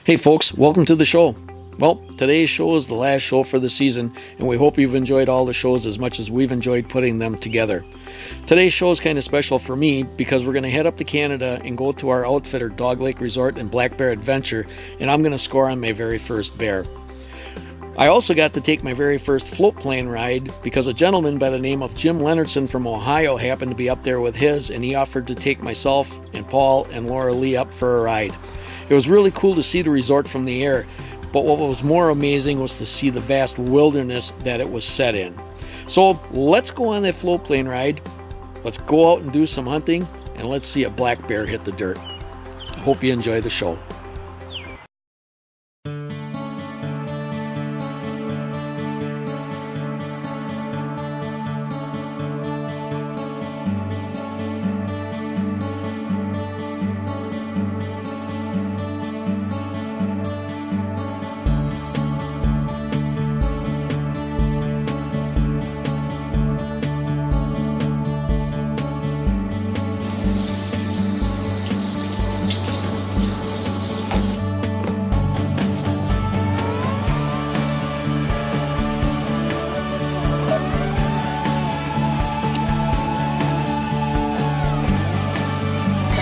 Hey folks, welcome to the show. Well, today's show is the last show for the season, and we hope you've enjoyed all the shows as much as we've enjoyed putting them together. Today's show is kind of special for me because we're going to head up to Canada and go to our outfitter Dog Lake Resort and Black Bear Adventure, and I'm going to score on my very first bear. I also got to take my very first float plane ride because a gentleman by the name of Jim Leonardson from Ohio happened to be up there with his, and he offered to take myself and Paul and Laura Lee up for a ride. It was really cool to see the resort from the air, but what was more amazing was to see the vast wilderness that it was set in. So let's go on that float plane ride, let's go out and do some hunting, and let's see a black bear hit the dirt. I hope you enjoy the show.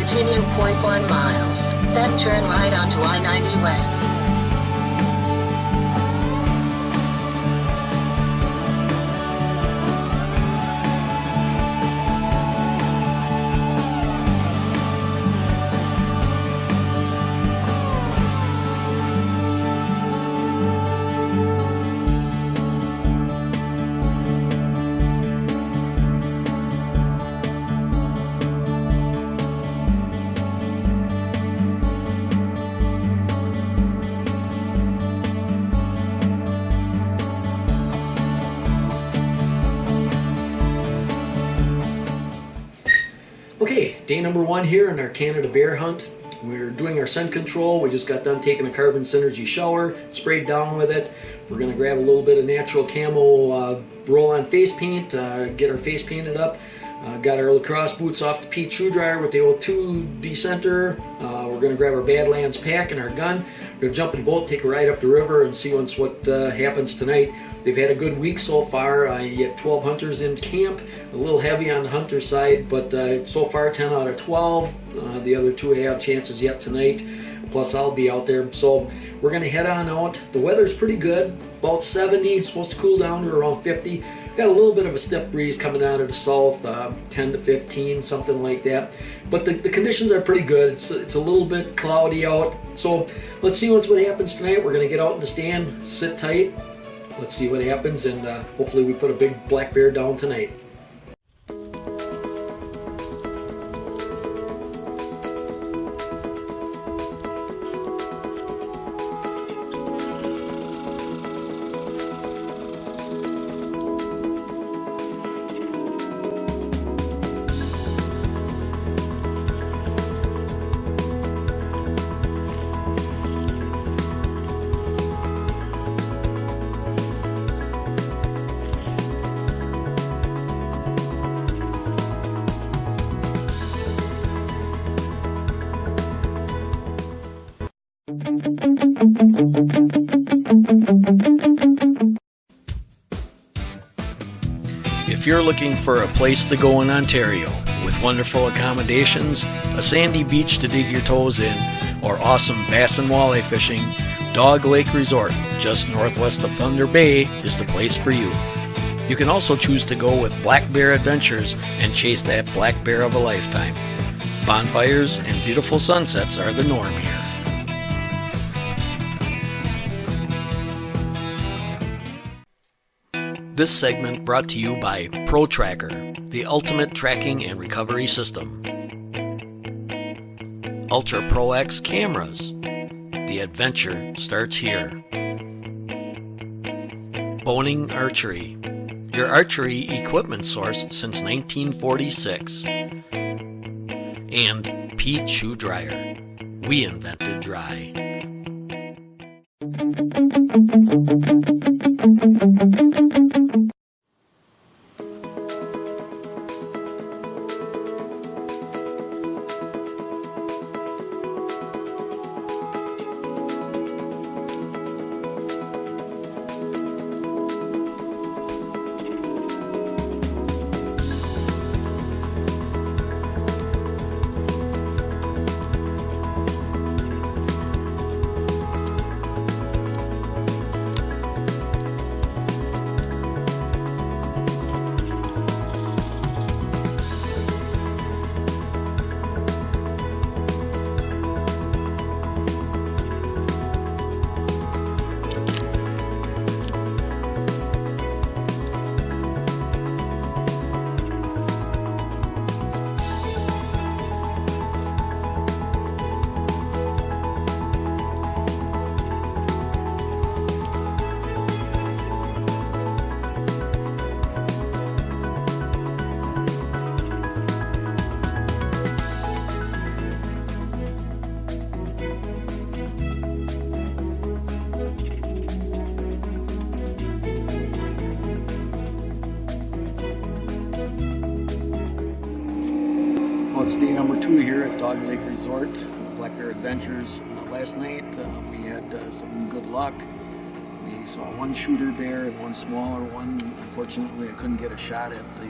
Continue 0.1 miles, then turn right onto I-90 West. Okay, day number one here in our Canada bear hunt. We're doing our scent control. We just got done taking a Carbon Synergy shower, sprayed down with it. We're going to grab a little bit of natural camo roll-on face paint, get our face painted up. Got our lacrosse boots off the Pete shoe dryer with the O2 decenter. We're going to grab our Badlands pack and our gun. We're going to jump in the boat, take a ride up the river, and see what happens tonight. They've had a good week so far. You get 12 hunters in camp, a little heavy on the hunter side, but so far 10 out of 12. The other two have chances yet tonight, plus I'll be out there. So we're going to head on out. The weather's pretty good, about 70, it's supposed to cool down to around 50. Got a little bit of a stiff breeze coming out of the south, 10 to 15, something like that. But the conditions are pretty good. It's a little bit cloudy out. So let's see what happens tonight. We're going to get out in the stand, sit tight. Let's see what happens, and hopefully we put a big black bear down tonight. If you're looking for a place to go in Ontario with wonderful accommodations, a sandy beach to dig your toes in, or awesome bass and walleye fishing, Dog Lake Resort, just northwest of Thunder Bay, is the place for you. You can also choose to go with Black Bear Adventures and chase that black bear of a lifetime. Bonfires and beautiful sunsets are the norm here. This segment brought to you by ProTracker, the ultimate tracking and recovery system. Ultra Pro X cameras. The adventure starts here. Boning Archery, your archery equipment source since 1946. And Pete Shoe Dryer. We invented dry. Day number 2 here at Dog Lake Resort, Black Bear Adventures. Last night we had some good luck. We saw one shooter bear and one smaller one. Unfortunately, I couldn't get a shot at the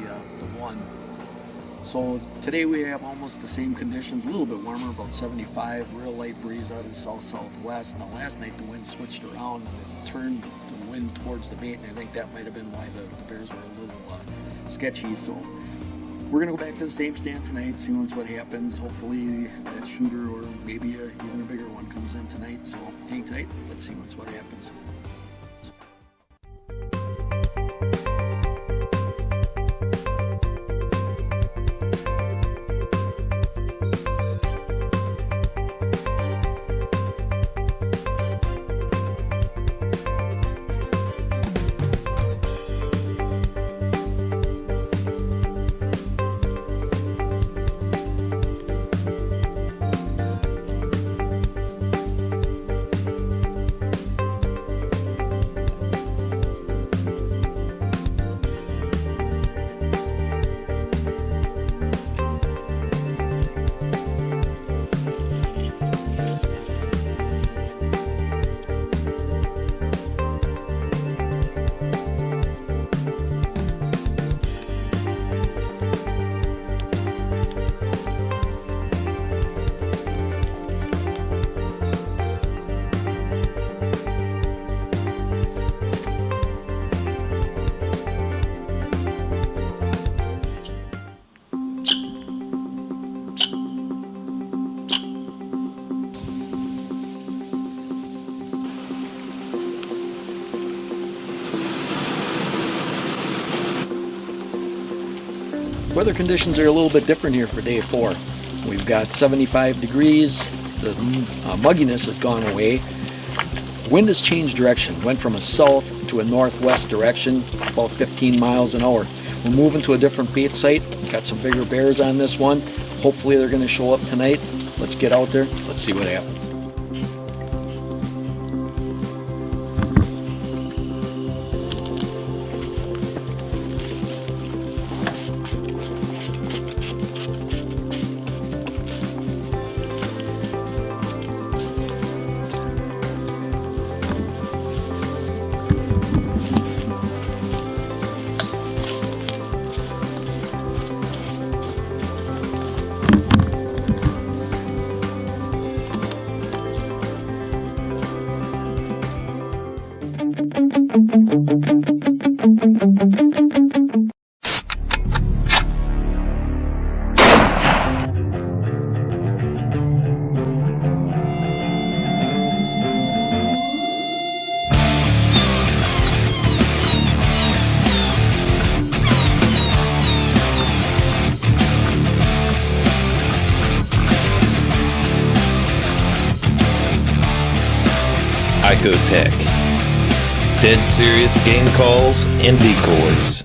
one. So today we have almost the same conditions, a little bit warmer, about 75, real light breeze out of the south-southwest. Now last night the wind switched around and it turned the wind towards the bait, and I think that might have been why the bears were a little sketchy. So we're going to go back to the same stand tonight, see what happens. Hopefully that shooter or maybe even a bigger one comes in tonight. So hang tight, let's see what happens. Weather conditions are a little bit different here for day 4. We've got 75 degrees, the mugginess has gone away. Wind has changed direction, went from a south to a northwest direction, about 15 miles an hour. We're moving to a different bait site, got some bigger bears on this one. Hopefully they're going to show up tonight. Let's get out there, let's see what happens. Tech. Dead serious game calls and decoys.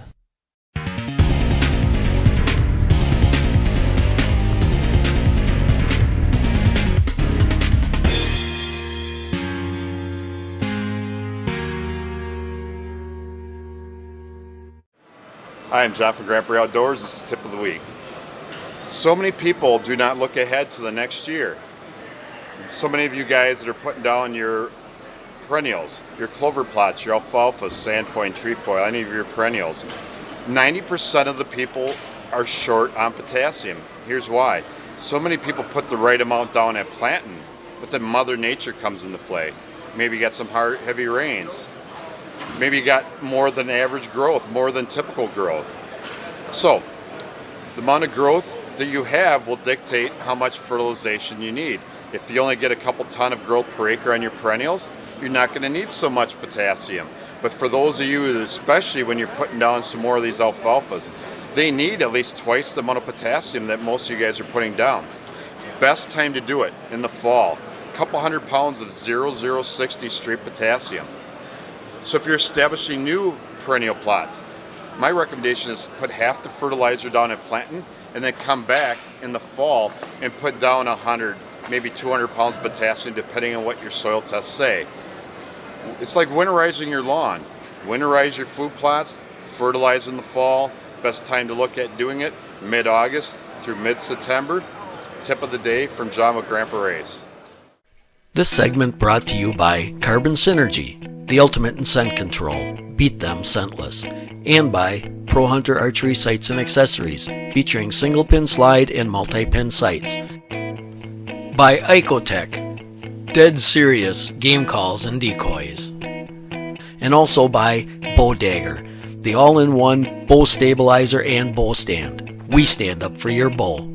Hi, I'm John from Grand Prairie Outdoors. This is Tip of the Week. So many people do not look ahead to the next year. So many of you guys that are putting down your perennials, your clover plots, your alfalfa, sandfoin, trefoil, any of your perennials, 90% of the people are short on potassium. Here's why. So many people put the right amount down at planting, but then Mother Nature comes into play. Maybe you got some hard, heavy rains. Maybe you got more than average growth, more than typical growth. So, the amount of growth that you have will dictate how much fertilization you need. If you only get a couple ton of growth per acre on your perennials, you're not going to need so much potassium. But for those of you, especially when you're putting down some more of these alfalfas, they need at least twice the amount of potassium that most of you guys are putting down. Best time to do it in the fall. A couple 100 pounds of 0060 straight potassium. So if you're establishing new perennial plots, my recommendation is put half the fertilizer down at planting and then come back in the fall and put down 100, maybe 200 pounds of potassium depending on what your soil tests say. It's like winterizing your lawn. Winterize your food plots, fertilize in the fall. Best time to look at doing it, mid-August. through mid-September. Tip of the day from John with Grandpa Ray's. This segment brought to you by Carbon Synergy, the ultimate in scent control. Beat them scentless. And by Pro Hunter Archery Sights and Accessories, featuring single pin slide and multi-pin sights. By Icotech, dead serious game calls and decoys. And also by Bow Dagger, the all-in-one bow stabilizer and bow stand. We stand up for your bow.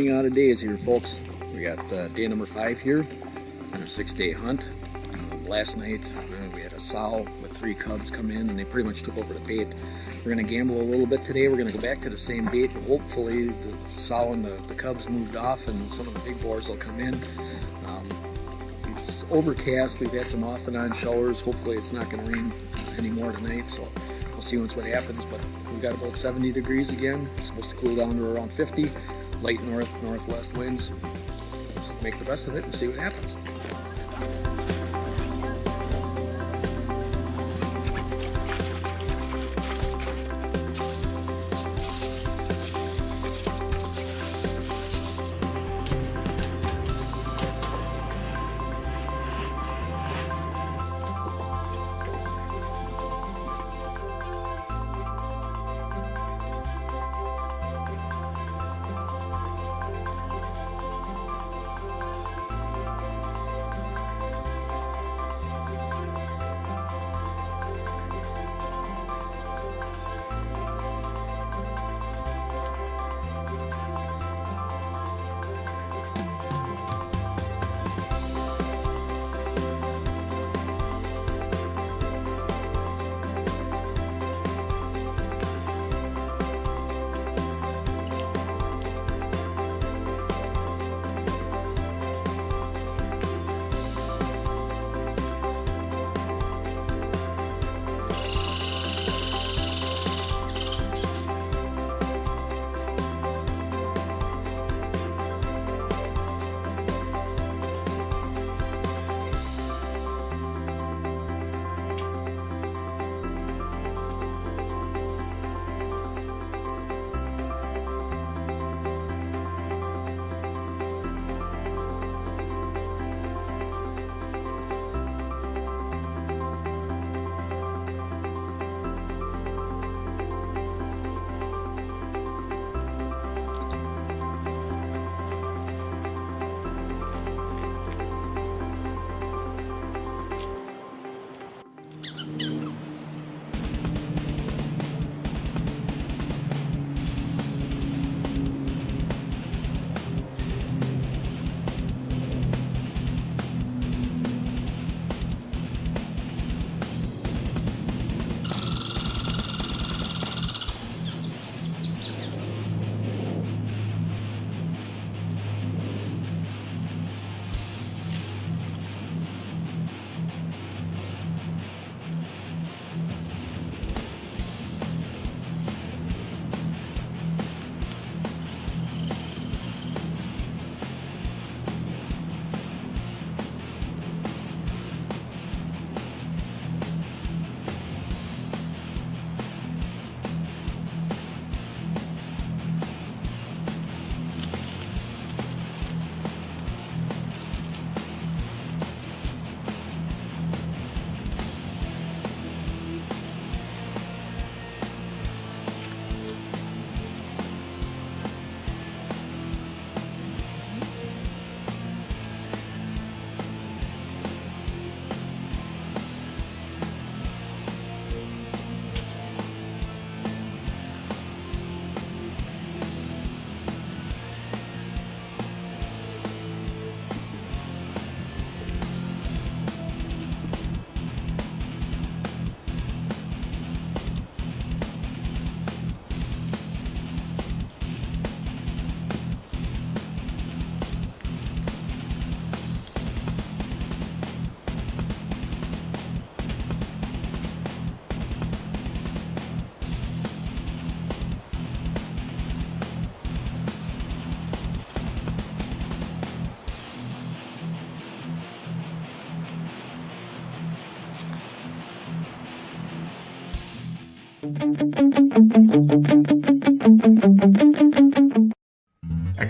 Out of days here, folks. We got day number 5 here on a 6-day hunt. Last night we had a sow with 3 cubs come in and they pretty much took over the bait. We're going to gamble a little bit today. We're going to go back to the same bait. Hopefully the sow and the cubs moved off and some of the big boars will come in. It's overcast. We've had some off and on showers. Hopefully it's not going to rain anymore tonight, so we'll see what happens. But we've got about 70 degrees again. It's supposed to cool down to around 50. Light northwest winds. Let's make the best of it and see what happens.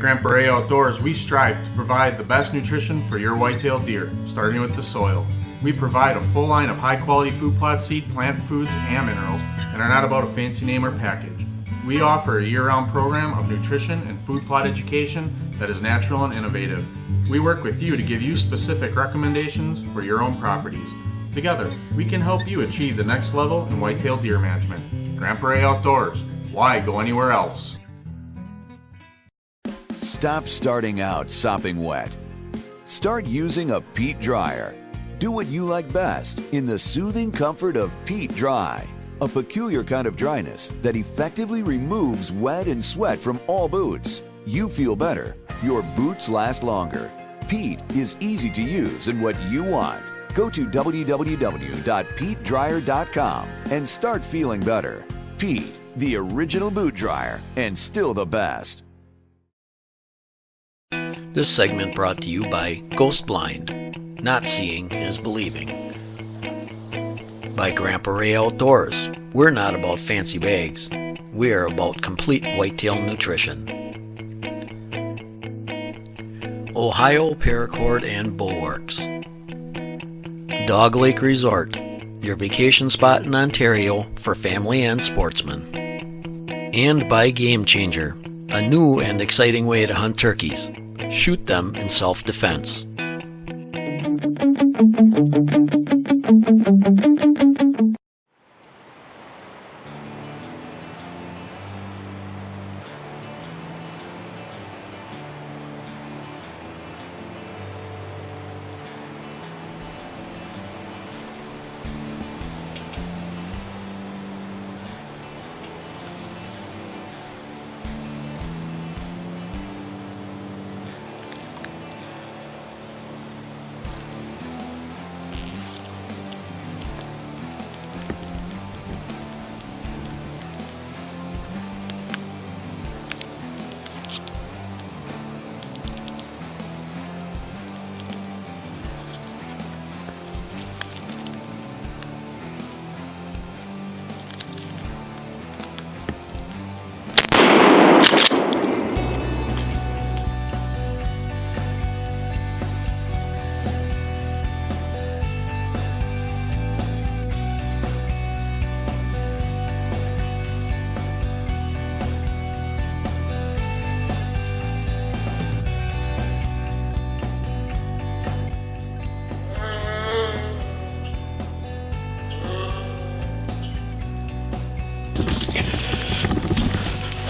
Grandpa Ray Outdoors, we strive to provide the best nutrition for your white-tailed deer, starting with the soil. We provide a full line of high-quality food plot seed, plant foods, and minerals, and are not about a fancy name or package. We offer a year-round program of nutrition and food plot education that is natural and innovative. We work with you to give you specific recommendations for your own properties. Together, we can help you achieve the next level in white-tailed deer management. Grandpa Ray Outdoors. Why go anywhere else? Stop starting out sopping wet. Start using a Pete dryer. Do what you like best in the soothing comfort of Pete Dry, a peculiar kind of dryness that effectively removes wet and sweat from all boots. You feel better. Your boots last longer. Pete is easy to use and what you want. Go to www.petedryer.com and start feeling better. Pete, the original boot dryer, and still the best. This segment brought to you by Ghost Blind. Not seeing is believing. By Grandpa Ray Outdoors. We're not about fancy bags. We're about complete whitetail nutrition. Ohio Paracord and Bulwarks. Dog Lake Resort, your vacation spot in Ontario for family and sportsmen. And by Game Changer, a new and exciting way to hunt turkeys. Shoot them in self-defense.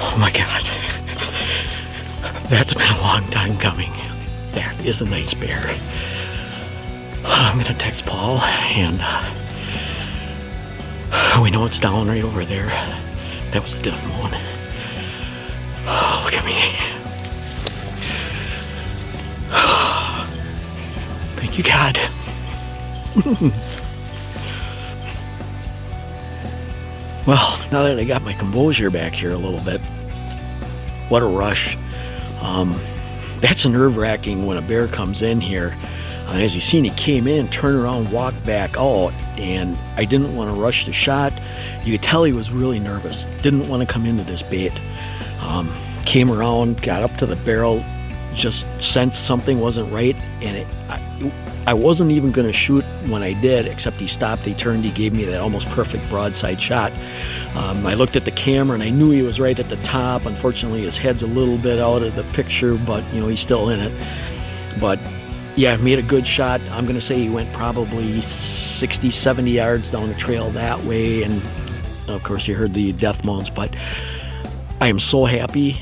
Oh my God. That's been a long time coming. That is a nice bear. I'm gonna text Paul and we know it's down right over there. That was a death moan. Oh, look at me. Thank you, God. Well, now that I got my composure back here a little bit, what a rush. That's nerve-wracking when a bear comes in here. As you've seen, he came in, turned around, walked back out, and I didn't want to rush the shot. You could tell he was really nervous. Didn't want to come into this bait. Came around, got up to the barrel, just sensed something wasn't right, and I wasn't even going to shoot when I did, except he stopped, he turned, he gave me that almost perfect broadside shot. I looked at the camera and I knew he was right at the top. Unfortunately, his head's a little bit out of the picture, but you know, he's still in it. But yeah, made a good shot. I'm going to say he went probably 60, 70 yards down the trail that way. And of course, you heard the death moans, but I am so happy.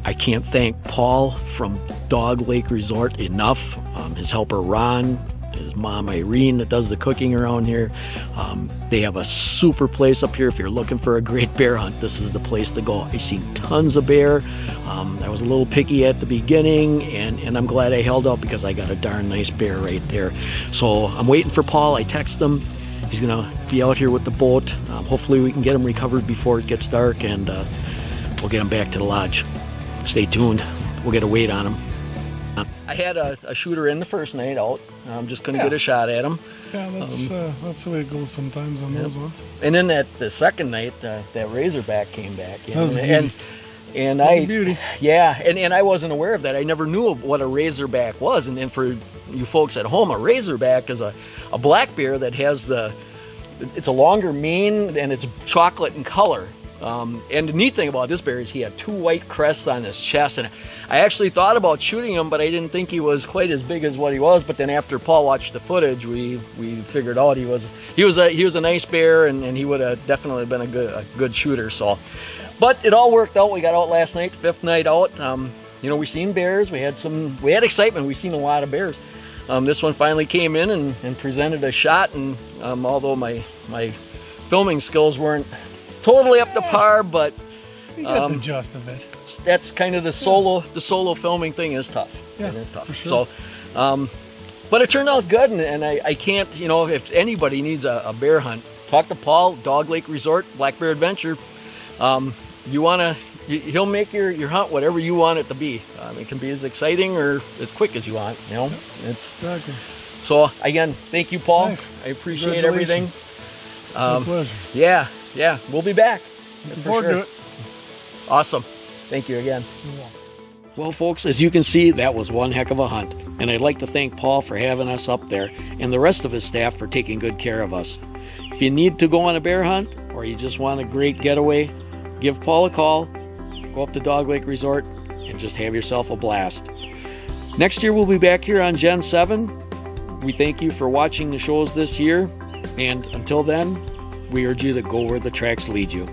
I can't thank Paul from Dog Lake Resort enough. His helper Ron, his mom Irene that does the cooking around here. They have a super place up here. If you're looking for a great bear hunt, this is the place to go. I've seen tons of bear. I was a little picky at the beginning, and I'm glad I held out because I got a darn nice bear right there. So I'm waiting for Paul. I text him. He's going to be out here with the boat. Hopefully we can get him recovered before it gets dark, and we'll get him back to the lodge. Stay tuned. We'll get a weight on him. I had a shooter in the first night out. I'm just going to get a shot at him. Yeah, that's the way it goes sometimes on those ones. And then the second night, that razorback came back. You know? And That's a beauty. yeah, and I wasn't aware of that. I never knew what a razorback was. And for you folks at home, a razorback is a black bear that has it's a longer mane and it's chocolate in color. And the neat thing about this bear is he had 2 white crests on his chest, and I actually thought about shooting him, but I didn't think he was quite as big as what he was. But then after Paul watched the footage, we figured out he was a nice bear, and he would have definitely been a good shooter. So, but it all worked out. We got out last night, 5th night out. We seen bears. We had excitement. We seen a lot of bears. This one finally came in and presented a shot, and although my filming skills weren't totally up to par, but You got the gist of it. that's kind of the solo filming thing is tough. Yeah, it is tough. for sure. So, but it turned out good, and I can't, if anybody needs a bear hunt, talk to Paul, Dog Lake Resort, Black Bear Adventure. He'll make your hunt whatever you want it to be. It can be as exciting or as quick as you want. It's Exactly. so again, thank you, Paul. Nice. I appreciate everything. My pleasure. Yeah, we'll be back. Looking for forward sure. to it. Awesome. Thank you again. Well, folks, as you can see, that was one heck of a hunt. And I'd like to thank Paul for having us up there and the rest of his staff for taking good care of us. If you need to go on a bear hunt or you just want a great getaway, give Paul a call, go up to Dog Lake Resort, and just have yourself a blast. Next year, we'll be back here on Gen 7. We thank you for watching the shows this year. And until then, we urge you to go where the tracks lead you.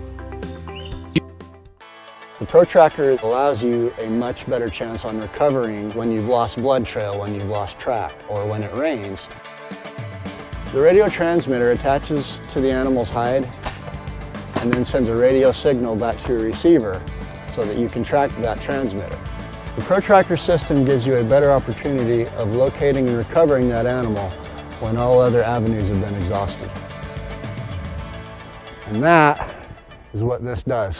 The Pro Tracker allows you a much better chance on recovering when you've lost blood trail, when you've lost track, or when it rains. The radio transmitter attaches to the animal's hide and then sends a radio signal back to your receiver so that you can track that transmitter. The Pro Tracker system gives you a better opportunity of locating and recovering that animal when all other avenues have been exhausted. And that is what this does.